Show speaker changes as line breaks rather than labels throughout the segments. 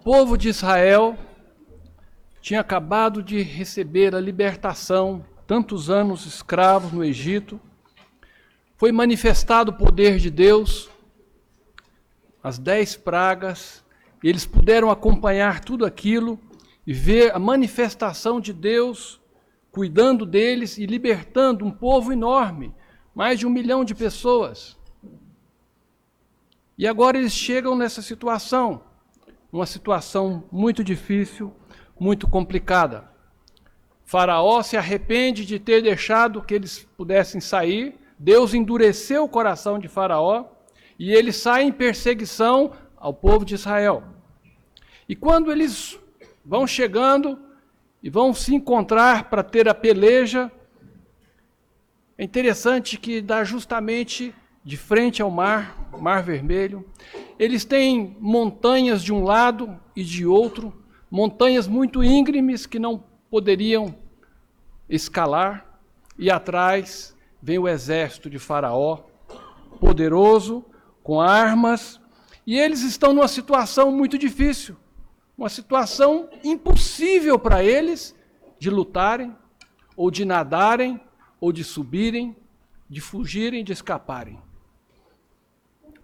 povo de Israel tinha acabado de receber a libertação, tantos anos escravos no Egito. Foi manifestado o poder de Deus, as 10 pragas, e eles puderam acompanhar tudo aquilo e ver a manifestação de Deus cuidando deles e libertando um povo enorme, mais de 1 milhão de pessoas. E agora eles chegam nessa situação, uma situação muito difícil, muito complicada. Faraó se arrepende de ter deixado que eles pudessem sair. Deus endureceu o coração de Faraó e ele sai em perseguição ao povo de Israel. E quando eles vão chegando e vão se encontrar para ter a peleja, é interessante que dá justamente de frente ao Mar Vermelho. Eles têm montanhas de um lado e de outro, montanhas muito íngremes que não poderiam escalar, e atrás vem o exército de Faraó, poderoso, com armas, e eles estão numa situação muito difícil, uma situação impossível para eles de lutarem, ou de nadarem, ou de subirem, de fugirem, de escaparem.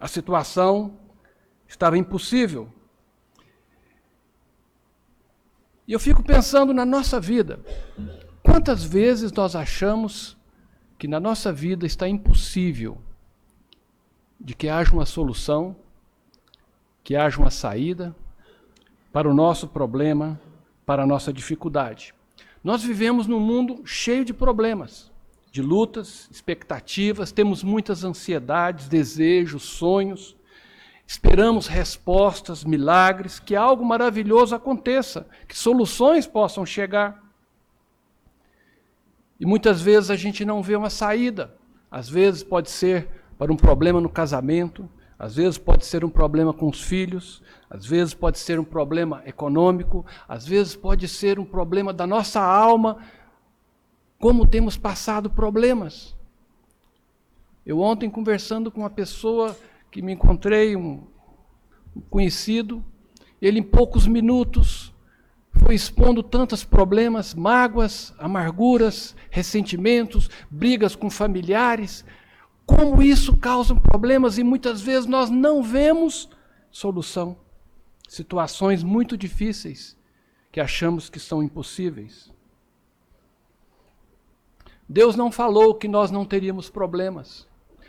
A situação estava impossível. E eu fico pensando na nossa vida. Quantas vezes nós achamos que na nossa vida está impossível de que haja uma solução, que haja uma saída para o nosso problema, para a nossa dificuldade. Nós vivemos num mundo cheio de problemas, de lutas, expectativas, temos muitas ansiedades, desejos, sonhos, esperamos respostas, milagres, que algo maravilhoso aconteça, que soluções possam chegar. E muitas vezes a gente não vê uma saída. Às vezes pode ser para um problema no casamento, às vezes pode ser um problema com os filhos, às vezes pode ser um problema econômico, às vezes pode ser um problema da nossa alma. Como temos passado problemas. Eu ontem, conversando com uma pessoa que me encontrei, um conhecido, ele em poucos minutos foi expondo tantos problemas, mágoas, amarguras, ressentimentos, brigas com familiares. Como isso causa problemas e muitas vezes nós não vemos solução. Situações muito difíceis que achamos que são impossíveis. Deus não falou que nós não teríamos problemas.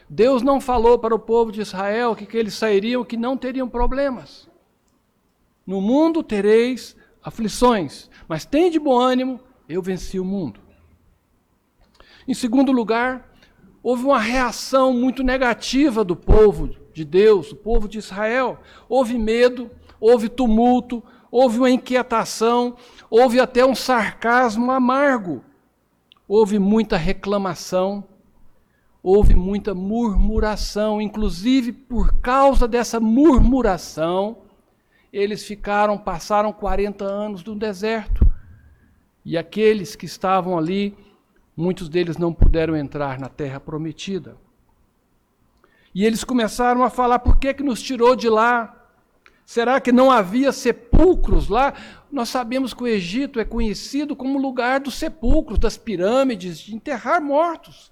Deus não falou para o povo de Israel que eles sairiam, que não teriam problemas. No mundo tereis aflições, mas tem de bom ânimo, eu venci o mundo. Em segundo lugar, houve uma reação muito negativa do povo de Deus, do povo de Israel. Houve medo, houve tumulto, houve uma inquietação, houve até um sarcasmo amargo. Houve muita reclamação, houve muita murmuração, inclusive por causa dessa murmuração, eles passaram 40 anos no deserto. E aqueles que estavam ali, muitos deles não puderam entrar na terra prometida. E eles começaram a falar, por que nos tirou de lá? Será que não havia sepulcros lá? Nós sabemos que o Egito é conhecido como lugar dos sepulcros, das pirâmides, de enterrar mortos.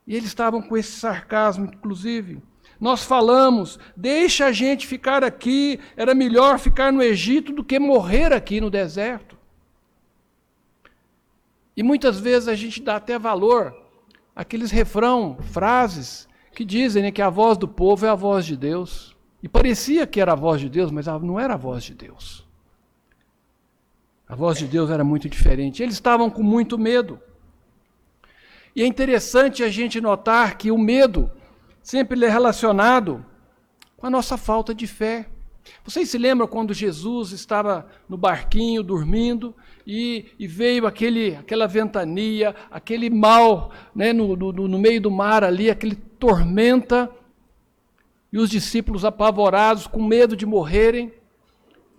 E eles estavam com esse sarcasmo, inclusive. Nós falamos, deixa a gente ficar aqui, era melhor ficar no Egito do que morrer aqui no deserto. E muitas vezes a gente dá até valor àqueles frases que dizem, que a voz do povo é a voz de Deus. E parecia que era a voz de Deus, mas não era a voz de Deus. A voz de Deus era muito diferente. Eles estavam com muito medo. E é interessante a gente notar que o medo sempre é relacionado com a nossa falta de fé. Vocês se lembram quando Jesus estava no barquinho dormindo e veio aquela ventania, aquele mal, né, no meio do mar ali, aquele tormenta, e os discípulos apavorados, com medo de morrerem,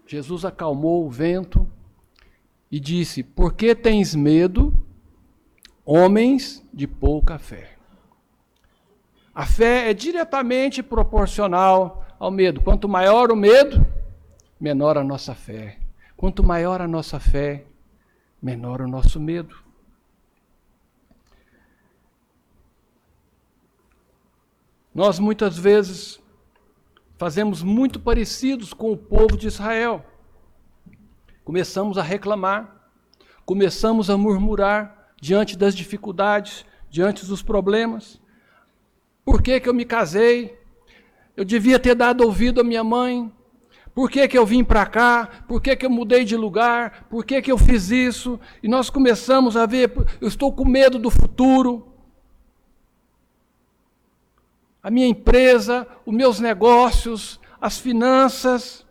Jesus acalmou o vento e disse, por que tens medo, homens de pouca fé? A fé é diretamente proporcional ao medo. Quanto maior o medo, menor a nossa fé. Quanto maior a nossa fé, menor o nosso medo. Nós muitas vezes fazemos muito parecidos com o povo de Israel. Começamos a reclamar, começamos a murmurar diante das dificuldades, diante dos problemas. Por que que eu me casei? Eu devia ter dado ouvido à minha mãe. Por que que eu vim para cá? Por que que eu mudei de lugar? Por que que eu fiz isso? E nós começamos a ver, eu estou com medo do futuro. A minha empresa, os meus negócios, as finanças.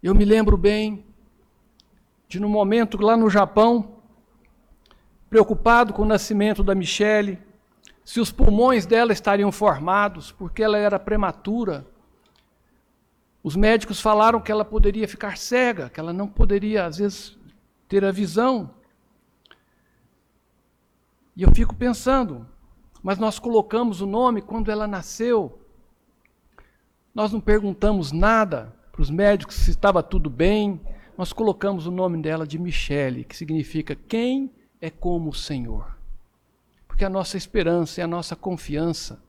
Eu me lembro bem de num momento lá no Japão, preocupado com o nascimento da Michele, se os pulmões dela estariam formados, porque ela era prematura. Os médicos falaram que ela poderia ficar cega, que ela não poderia, às vezes, ter a visão. E eu fico pensando, mas nós colocamos o nome quando ela nasceu. Nós não perguntamos nada para os médicos se estava tudo bem. Nós colocamos o nome dela de Michele, que significa quem é como o Senhor. Porque a nossa esperança e a nossa confiança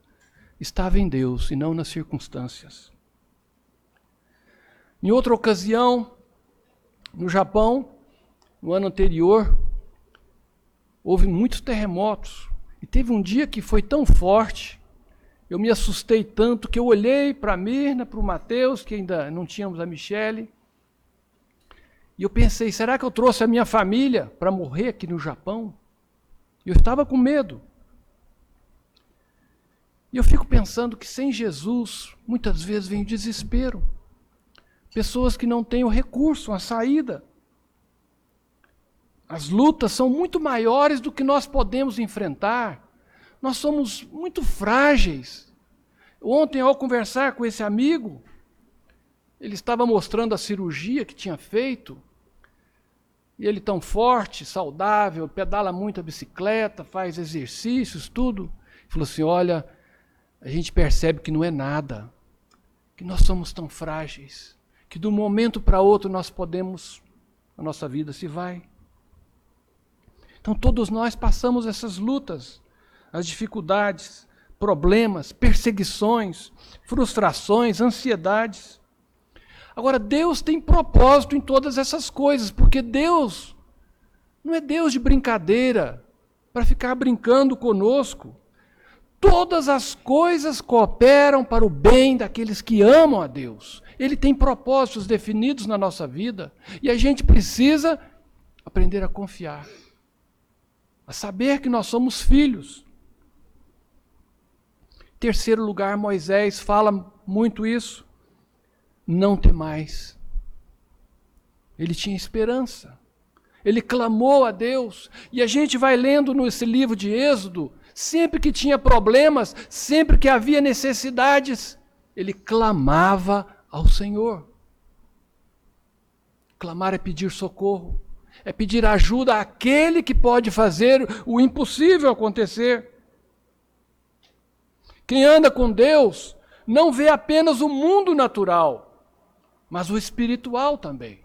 estava em Deus e não nas circunstâncias. Em outra ocasião, no Japão, no ano anterior, houve muitos terremotos. E teve um dia que foi tão forte, eu me assustei tanto que eu olhei para a Mirna, para o Mateus, que ainda não tínhamos a Michele, e eu pensei, será que eu trouxe a minha família para morrer aqui no Japão? Eu estava com medo. E eu fico pensando que sem Jesus, muitas vezes vem o desespero. Pessoas que não têm o recurso, a saída. As lutas são muito maiores do que nós podemos enfrentar. Nós somos muito frágeis. Ontem, ao conversar com esse amigo, ele estava mostrando a cirurgia que tinha feito. E ele tão forte, saudável, pedala muito a bicicleta, faz exercícios, tudo. Ele falou assim, olha, a gente percebe que não é nada, que nós somos tão frágeis, que de um momento para outro nós podemos, a nossa vida se vai. Então todos nós passamos essas lutas, as dificuldades, problemas, perseguições, frustrações, ansiedades. Agora, Deus tem propósito em todas essas coisas, porque Deus não é Deus de brincadeira, para ficar brincando conosco. Todas as coisas cooperam para o bem daqueles que amam a Deus. Ele tem propósitos definidos na nossa vida, e a gente precisa aprender a confiar, a saber que nós somos filhos. Em terceiro lugar, Moisés fala muito isso. Não temais. Ele tinha esperança. Ele clamou a Deus. E a gente vai lendo nesse livro de Êxodo, sempre que tinha problemas, sempre que havia necessidades, ele clamava ao Senhor. Clamar é pedir socorro, é pedir ajuda àquele que pode fazer o impossível acontecer. Quem anda com Deus não vê apenas o mundo natural, mas o espiritual também.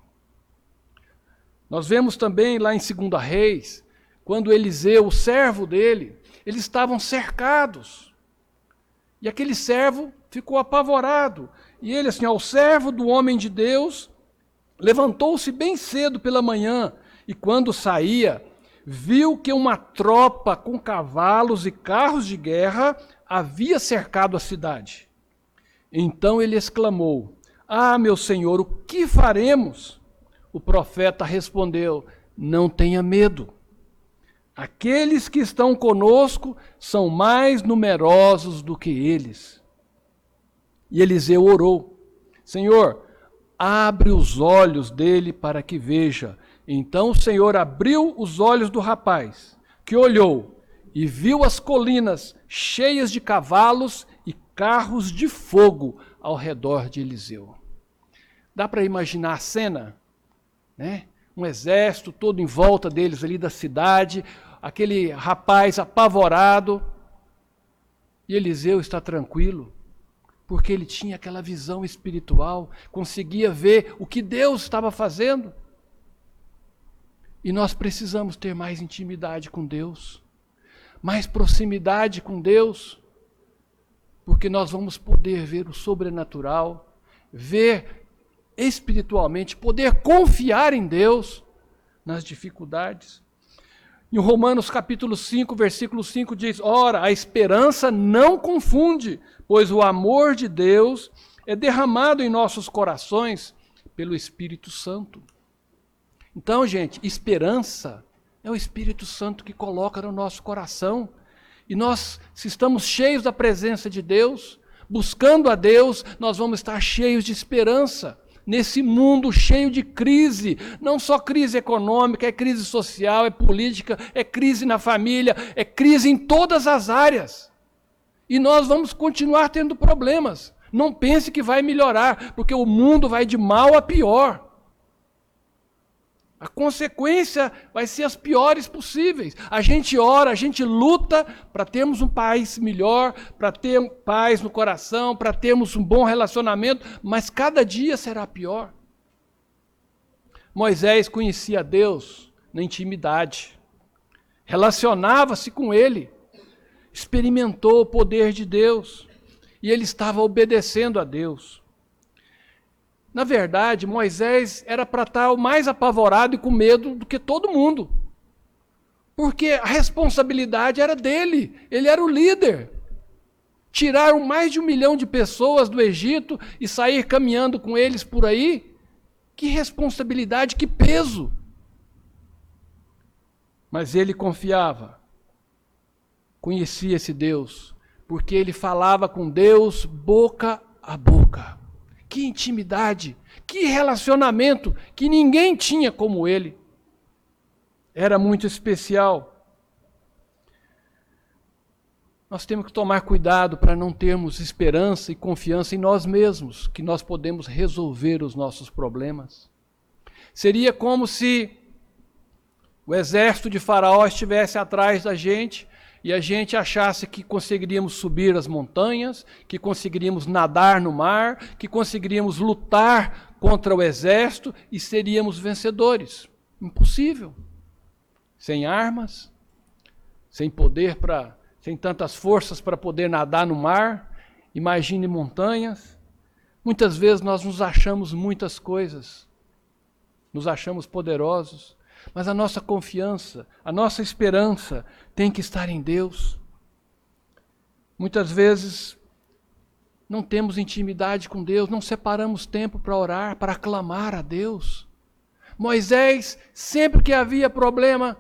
Nós vemos também lá em 2 Reis, quando Eliseu, o servo dele, eles estavam cercados. E aquele servo ficou apavorado. E ele, assim, o servo do homem de Deus, levantou-se bem cedo pela manhã, e quando saía, viu que uma tropa com cavalos e carros de guerra havia cercado a cidade. Então ele exclamou, ah, meu senhor, o que faremos? O profeta respondeu, não tenha medo. Aqueles que estão conosco são mais numerosos do que eles. E Eliseu orou, Senhor, abre os olhos dele para que veja. Então o Senhor abriu os olhos do rapaz, que olhou e viu as colinas cheias de cavalos e carros de fogo ao redor de Eliseu. Dá para imaginar a cena? Né? Um exército todo em volta deles ali da cidade, aquele rapaz apavorado, e Eliseu está tranquilo, porque ele tinha aquela visão espiritual, conseguia ver o que Deus estava fazendo. E nós precisamos ter mais intimidade com Deus, mais proximidade com Deus, porque nós vamos poder ver o sobrenatural, ver espiritualmente, poder confiar em Deus nas dificuldades. Em Romanos capítulo 5, versículo 5 diz: ora, a esperança não confunde, pois o amor de Deus é derramado em nossos corações pelo Espírito Santo. Então, gente, esperança é o Espírito Santo que coloca no nosso coração. E nós, se estamos cheios da presença de Deus, buscando a Deus, nós vamos estar cheios de esperança. Nesse mundo cheio de crise, não só crise econômica, é crise social, é política, é crise na família, é crise em todas as áreas. E nós vamos continuar tendo problemas. Não pense que vai melhorar, porque o mundo vai de mal a pior. A consequência vai ser as piores possíveis. A gente ora, a gente luta para termos um país melhor, para ter paz no coração, para termos um bom relacionamento, mas cada dia será pior. Moisés conhecia Deus na intimidade, relacionava-se com Ele, experimentou o poder de Deus e ele estava obedecendo a Deus. Na verdade, Moisés era para estar o mais apavorado e com medo do que todo mundo. Porque a responsabilidade era dele, ele era o líder. Tiraram mais de 1 milhão de pessoas do Egito e sair caminhando com eles por aí. Que responsabilidade, que peso. Mas ele confiava, conhecia esse Deus, porque ele falava com Deus boca a boca. Que intimidade, que relacionamento que ninguém tinha como ele. Era muito especial. Nós temos que tomar cuidado para não termos esperança e confiança em nós mesmos, que nós podemos resolver os nossos problemas. Seria como se o exército de Faraó estivesse atrás da gente e a gente achasse que conseguiríamos subir as montanhas, que conseguiríamos nadar no mar, que conseguiríamos lutar contra o exército e seríamos vencedores. Impossível. Sem armas, sem poder sem tantas forças para poder nadar no mar, imagine montanhas. Muitas vezes nós nos achamos muitas coisas, nos achamos poderosos, mas a nossa confiança, a nossa esperança tem que estar em Deus. Muitas vezes não temos intimidade com Deus, não separamos tempo para orar, para clamar a Deus. Moisés, sempre que havia problema,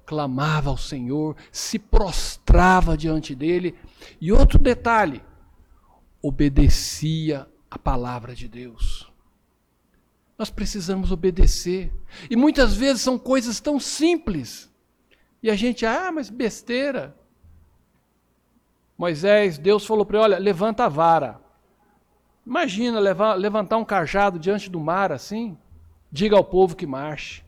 clamava ao Senhor, se prostrava diante dele. E outro detalhe, obedecia a palavra de Deus. Nós precisamos obedecer. E muitas vezes são coisas tão simples. E a gente, mas besteira. Moisés, Deus falou para ele, olha, levanta a vara. Imagina levantar um cajado diante do mar assim. Diga ao povo que marche.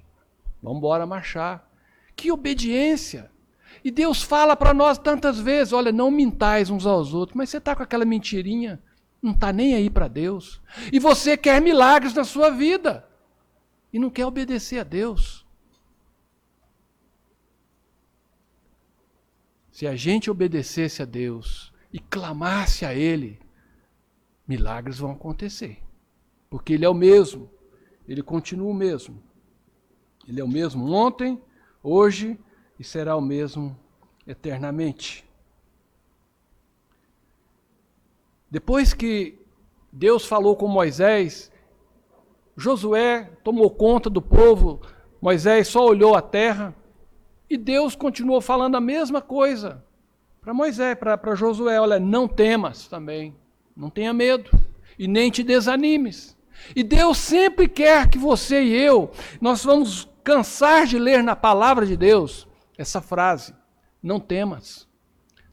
Vamos embora marchar. Que obediência. E Deus fala para nós tantas vezes, olha, não mintais uns aos outros. Mas você está com aquela mentirinha. Não está nem aí para Deus. E você quer milagres na sua vida. E não quer obedecer a Deus. Se a gente obedecesse a Deus e clamasse a Ele, milagres vão acontecer. Porque Ele é o mesmo. Ele continua o mesmo. Ele é o mesmo ontem, hoje e será o mesmo eternamente. Depois que Deus falou com Moisés, Josué tomou conta do povo, Moisés só olhou a terra e Deus continuou falando a mesma coisa para Moisés, para Josué, olha, não temas também, não tenha medo e nem te desanimes. E Deus sempre quer que você e eu, nós vamos cansar de ler na palavra de Deus essa frase, não temas,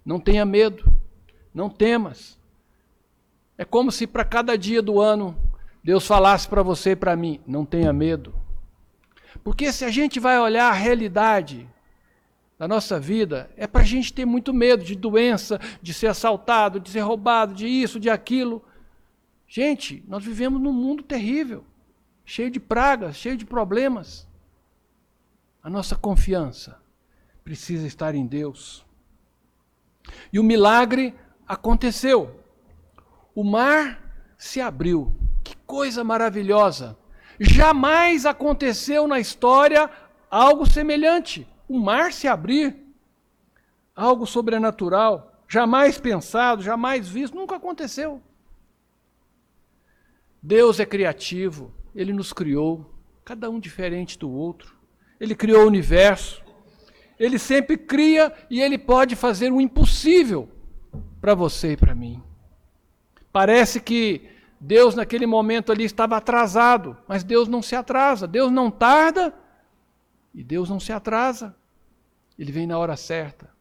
não tenha medo, não temas. É como se para cada dia do ano Deus falasse para você e para mim, não tenha medo. Porque se a gente vai olhar a realidade da nossa vida, é para a gente ter muito medo de doença, de ser assaltado, de ser roubado, de isso, de aquilo. Gente, nós vivemos num mundo terrível, cheio de pragas, cheio de problemas. A nossa confiança precisa estar em Deus. E o milagre aconteceu. O mar se abriu. Que coisa maravilhosa! Jamais aconteceu na história algo semelhante. O mar se abrir. Algo sobrenatural, jamais pensado, jamais visto, nunca aconteceu. Deus é criativo, Ele nos criou, cada um diferente do outro. Ele criou o universo. Ele sempre cria e Ele pode fazer o impossível para você e para mim. Parece que Deus naquele momento ali estava atrasado, mas Deus não se atrasa, Deus não tarda e Deus não se atrasa. Ele vem na hora certa.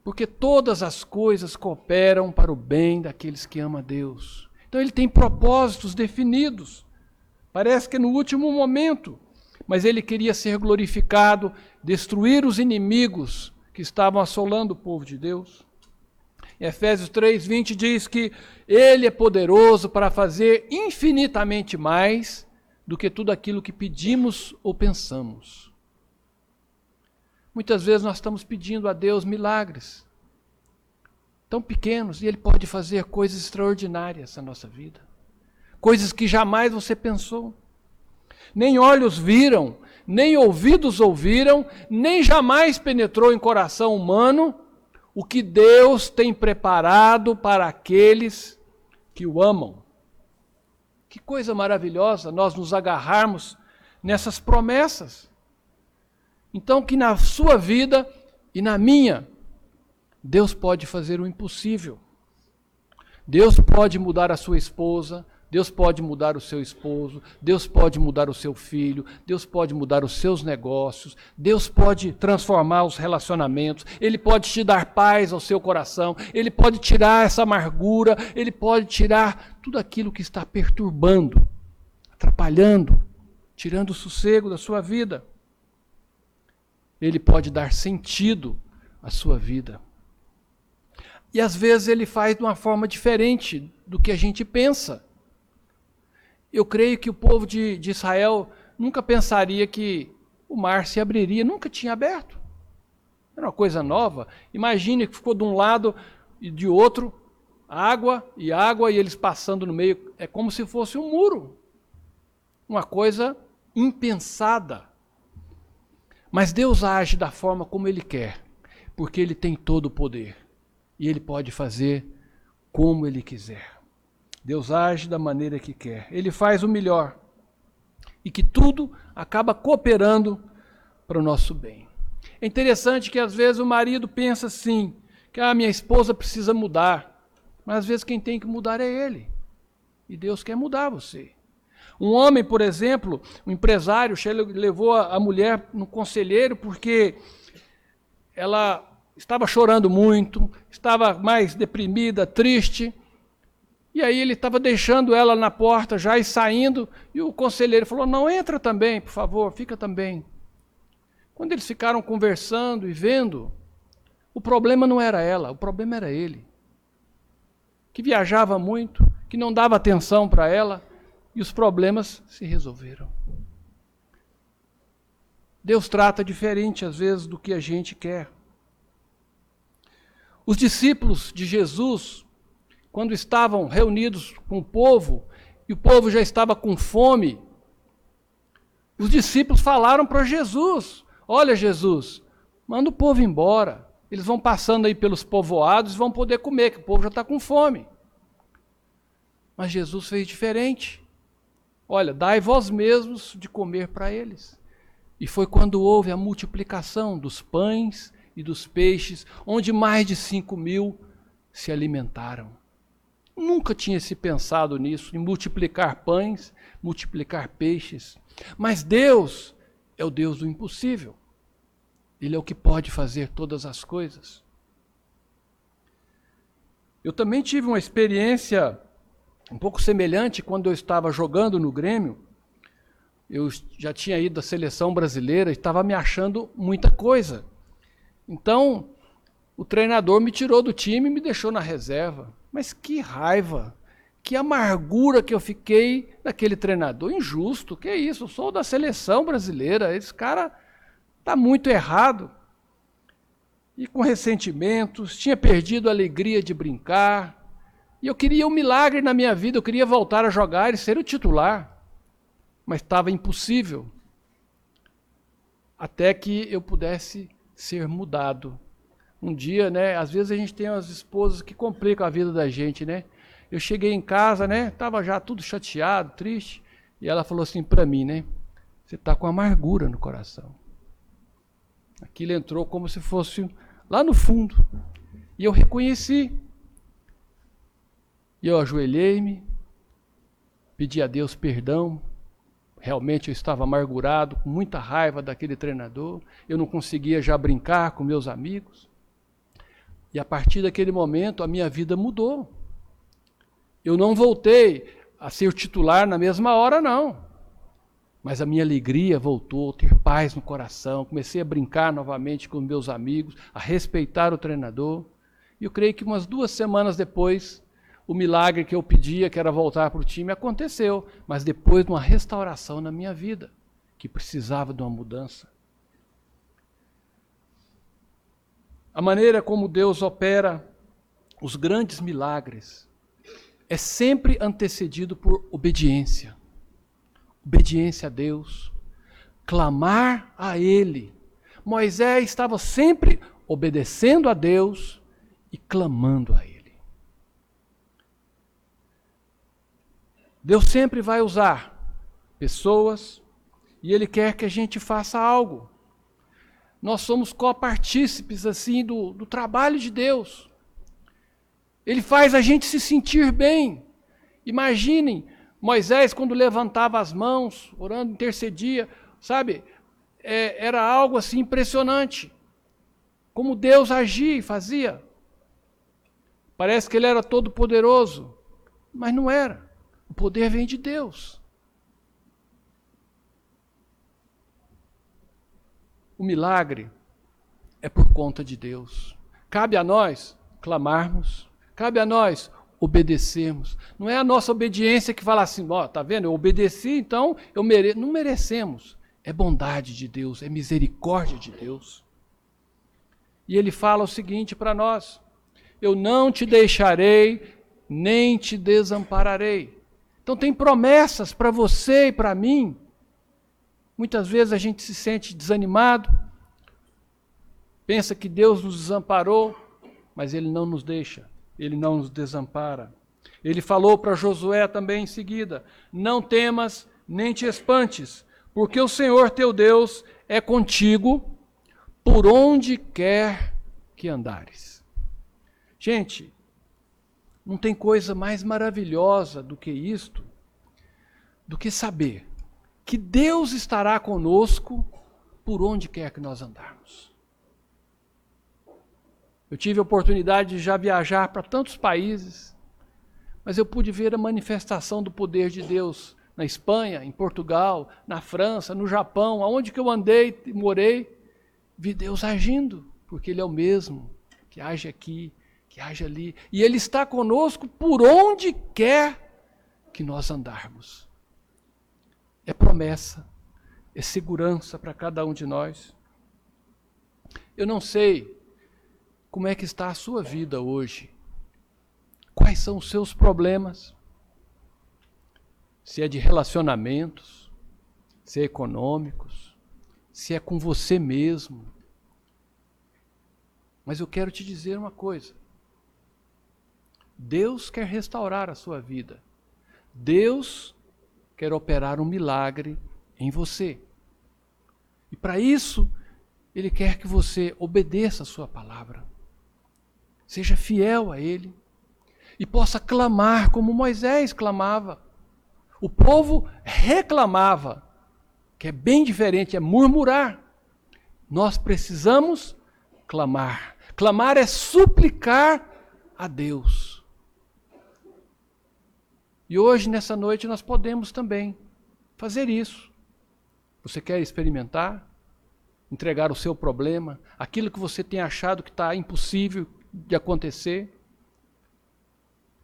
Porque todas as coisas cooperam para o bem daqueles que amam a Deus. Então Ele tem propósitos definidos. Parece que no último momento, mas Ele queria ser glorificado, destruir os inimigos que estavam assolando o povo de Deus. Em Efésios 3:20 diz que Ele é poderoso para fazer infinitamente mais do que tudo aquilo que pedimos ou pensamos. Muitas vezes nós estamos pedindo a Deus milagres tão pequenos e Ele pode fazer coisas extraordinárias na nossa vida. Coisas que jamais você pensou. Nem olhos viram, nem ouvidos ouviram, nem jamais penetrou em coração humano o que Deus tem preparado para aqueles que o amam. Que coisa maravilhosa nós nos agarrarmos nessas promessas. Então, que na sua vida e na minha, Deus pode fazer o impossível. Deus pode mudar a sua esposa, Deus pode mudar o seu esposo, Deus pode mudar o seu filho, Deus pode mudar os seus negócios, Deus pode transformar os relacionamentos, Ele pode te dar paz ao seu coração, Ele pode tirar essa amargura, Ele pode tirar tudo aquilo que está perturbando, atrapalhando, tirando o sossego da sua vida. Ele pode dar sentido à sua vida. E às vezes Ele faz de uma forma diferente do que a gente pensa. Eu creio que o povo de Israel nunca pensaria que o mar se abriria, nunca tinha aberto. Era uma coisa nova. Imagine que ficou de um lado e de outro, água, e eles passando no meio. É como se fosse um muro. Uma coisa impensada. Mas Deus age da forma como Ele quer, porque Ele tem todo o poder. E Ele pode fazer como Ele quiser. Deus age da maneira que quer. Ele faz o melhor. E que tudo acaba cooperando para o nosso bem. É interessante que às vezes o marido pensa assim, que a minha esposa precisa mudar. Mas às vezes quem tem que mudar é ele. E Deus quer mudar você. Um homem, por exemplo, um empresário, levou a mulher no conselheiro porque ela estava chorando muito, estava mais deprimida, triste. E aí ele estava deixando ela na porta já e saindo, e o conselheiro falou, não, entra também, por favor, fica também. Quando eles ficaram conversando e vendo, o problema não era ela, o problema era ele. Que viajava muito, que não dava atenção para ela, e os problemas se resolveram. Deus trata diferente às vezes do que a gente quer. Os discípulos de Jesus, quando estavam reunidos com o povo, e o povo já estava com fome, os discípulos falaram para Jesus, olha Jesus, manda o povo embora, eles vão passando aí pelos povoados e vão poder comer, que o povo já está com fome. Mas Jesus fez diferente. Olha, dai vós mesmos de comer para eles. E foi quando houve a multiplicação dos pães e dos peixes, onde mais de 5.000 se alimentaram. Nunca tinha se pensado nisso, em multiplicar pães, multiplicar peixes. Mas Deus é o Deus do impossível. Ele é o que pode fazer todas as coisas. Eu também tive uma experiência um pouco semelhante quando eu estava jogando no Grêmio. Eu já tinha ido à seleção brasileira e estava me achando muita coisa. Então, o treinador me tirou do time e me deixou na reserva. Mas que raiva, que amargura que eu fiquei naquele treinador. Injusto, que é isso? Eu sou da seleção brasileira, esse cara está muito errado. E com ressentimentos, tinha perdido a alegria de brincar. E eu queria um milagre na minha vida, eu queria voltar a jogar e ser o titular. Mas estava impossível. Até que eu pudesse ser mudado. Um dia, né, às vezes a gente tem umas esposas que complicam a vida da gente, né? Eu cheguei em casa, né, estava já tudo chateado, triste, e ela falou assim para mim, né, você está com amargura no coração. Aquilo entrou como se fosse lá no fundo, e eu reconheci. E eu ajoelhei-me, pedi a Deus perdão. Realmente eu estava amargurado, com muita raiva daquele treinador, eu não conseguia já brincar com meus amigos. E a partir daquele momento a minha vida mudou. Eu não voltei a ser titular na mesma hora, não. Mas a minha alegria voltou, ter paz no coração, comecei a brincar novamente com meus amigos, a respeitar o treinador. E eu creio que umas 2 semanas depois, o milagre que eu pedia, que era voltar para o time, aconteceu. Mas depois de uma restauração na minha vida, que precisava de uma mudança. A maneira como Deus opera os grandes milagres é sempre antecedido por obediência. Obediência a Deus, clamar a Ele. Moisés estava sempre obedecendo a Deus e clamando a Ele. Deus sempre vai usar pessoas e Ele quer que a gente faça algo. Nós somos copartícipes assim do trabalho de Deus. Ele faz a gente se sentir bem. Imaginem, Moisés quando levantava as mãos, orando, intercedia, sabe? Era algo assim impressionante. Como Deus agia e fazia. Parece que ele era todo poderoso, mas não era. O poder vem de Deus. O milagre é por conta de Deus. Cabe a nós clamarmos, cabe a nós obedecermos. Não é a nossa obediência que fala assim, ó, tá vendo? Eu obedeci, então eu mereço. Não merecemos. É bondade de Deus, é misericórdia de Deus. E ele fala o seguinte para nós: eu não te deixarei, nem te desampararei. Então tem promessas para você e para mim. Muitas vezes a gente se sente desanimado, pensa que Deus nos desamparou, mas Ele não nos deixa, Ele não nos desampara. Ele falou para Josué também em seguida: não temas nem te espantes, porque o Senhor teu Deus é contigo por onde quer que andares. Gente, não tem coisa mais maravilhosa do que isto, do que saber que Deus estará conosco por onde quer que nós andarmos. Eu tive a oportunidade de já viajar para tantos países, mas eu pude ver a manifestação do poder de Deus na Espanha, em Portugal, na França, no Japão, aonde que eu andei e morei, vi Deus agindo, porque Ele é o mesmo que age aqui, que age ali, e Ele está conosco por onde quer que nós andarmos. É promessa, é segurança para cada um de nós. Eu não sei como é que está a sua vida hoje. Quais são os seus problemas? Se é de relacionamentos, se é econômicos, se é com você mesmo. Mas eu quero te dizer uma coisa. Deus quer restaurar a sua vida. Deus quer operar um milagre em você. E para isso, Ele quer que você obedeça a sua palavra. Seja fiel a Ele. E possa clamar como Moisés clamava. O povo reclamava, que é bem diferente, é murmurar. Nós precisamos clamar. Clamar é suplicar a Deus. E hoje, nessa noite, nós podemos também fazer isso. Você quer experimentar? Entregar o seu problema? Aquilo que você tem achado que está impossível de acontecer?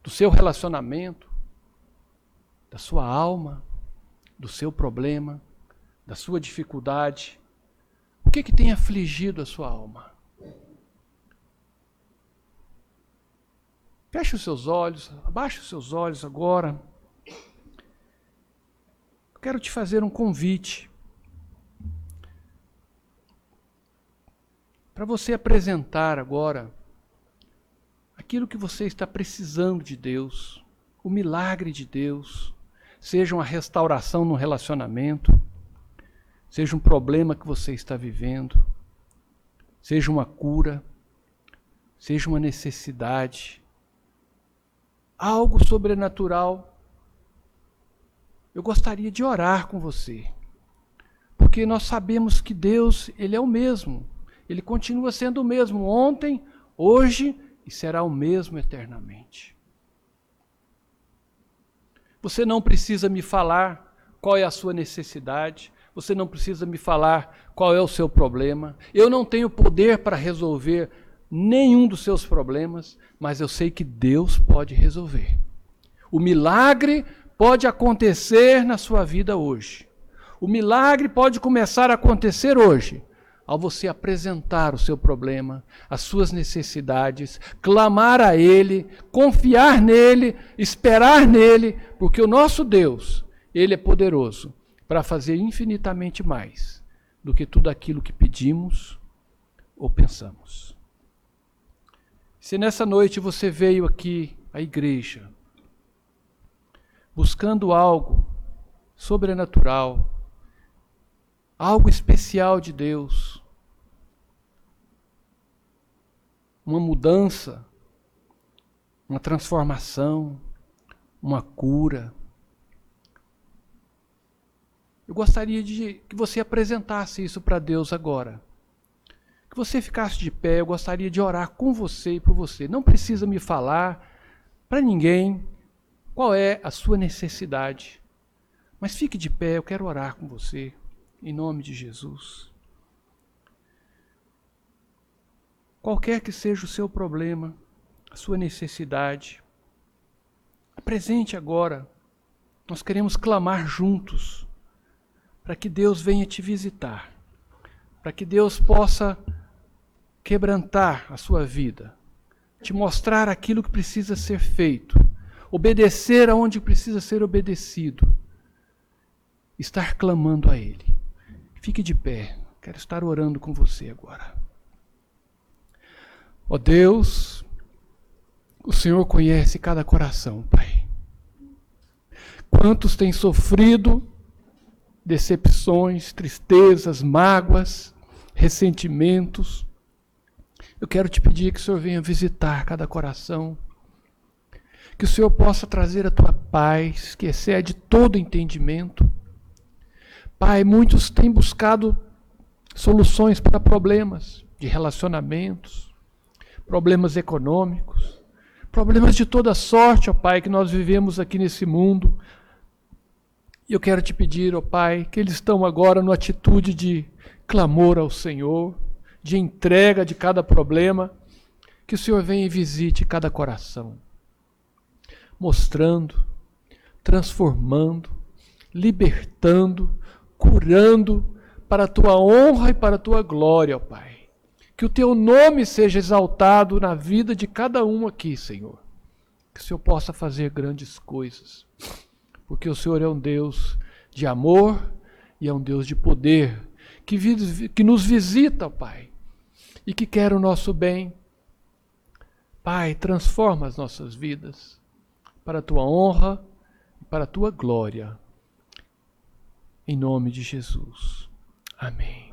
Do seu relacionamento? da sua alma, do seu problema, da sua dificuldade. O que tem afligido a sua alma? Feche os seus olhos, abaixe os seus olhos agora. Eu quero te fazer um convite para você apresentar agora aquilo que você está precisando de Deus, o milagre de Deus, seja uma restauração no relacionamento, seja um problema que você está vivendo, seja uma cura, seja uma necessidade, algo sobrenatural. Eu gostaria de orar com você, porque nós sabemos que Deus, Ele é o mesmo, Ele continua sendo o mesmo ontem, hoje e será o mesmo eternamente. Você não precisa me falar qual é a sua necessidade, você não precisa me falar qual é o seu problema. Eu não tenho poder para resolver nenhum dos seus problemas, mas eu sei que Deus pode resolver. O milagre pode acontecer na sua vida hoje. O milagre pode começar a acontecer hoje, ao você apresentar o seu problema, as suas necessidades, clamar a Ele, confiar nele, esperar nele, porque o nosso Deus, Ele é poderoso para fazer infinitamente mais do que tudo aquilo que pedimos ou pensamos. Se nessa noite você veio aqui à igreja buscando algo sobrenatural, algo especial de Deus, uma mudança, uma transformação, uma cura, eu gostaria de que você apresentasse isso para Deus agora. Que você ficasse de pé, eu gostaria de orar com você e por você. Não precisa me falar para ninguém qual é a sua necessidade, mas fique de pé, eu quero orar com você. Em nome de Jesus. Qualquer que seja o seu problema, a sua necessidade, apresente agora. Nós queremos clamar juntos para que Deus venha te visitar, para que Deus possa quebrantar a sua vida, te mostrar aquilo que precisa ser feito, obedecer aonde precisa ser obedecido, estar clamando a Ele. Fique de pé, quero estar orando com você agora. Ó Deus, o Senhor conhece cada coração, Pai. Quantos têm sofrido decepções, tristezas, mágoas, ressentimentos. Eu quero te pedir que o Senhor venha visitar cada coração, que o Senhor possa trazer a tua paz, que excede todo entendimento. Pai, muitos têm buscado soluções para problemas de relacionamentos, problemas econômicos, problemas de toda sorte, ó Pai, que nós vivemos aqui nesse mundo. E eu quero te pedir, ó Pai, que eles estão agora numa atitude de clamor ao Senhor, de entrega de cada problema, que o Senhor venha e visite cada coração, mostrando, transformando, libertando, curando, para a tua honra e para a tua glória, ó Pai. Que o teu nome seja exaltado na vida de cada um aqui, Senhor. Que o Senhor possa fazer grandes coisas. Porque o Senhor é um Deus de amor e é um Deus de poder, que nos visita, ó Pai, e que quer o nosso bem. Pai, transforma as nossas vidas para a tua honra e para a tua glória. Em nome de Jesus. Amém.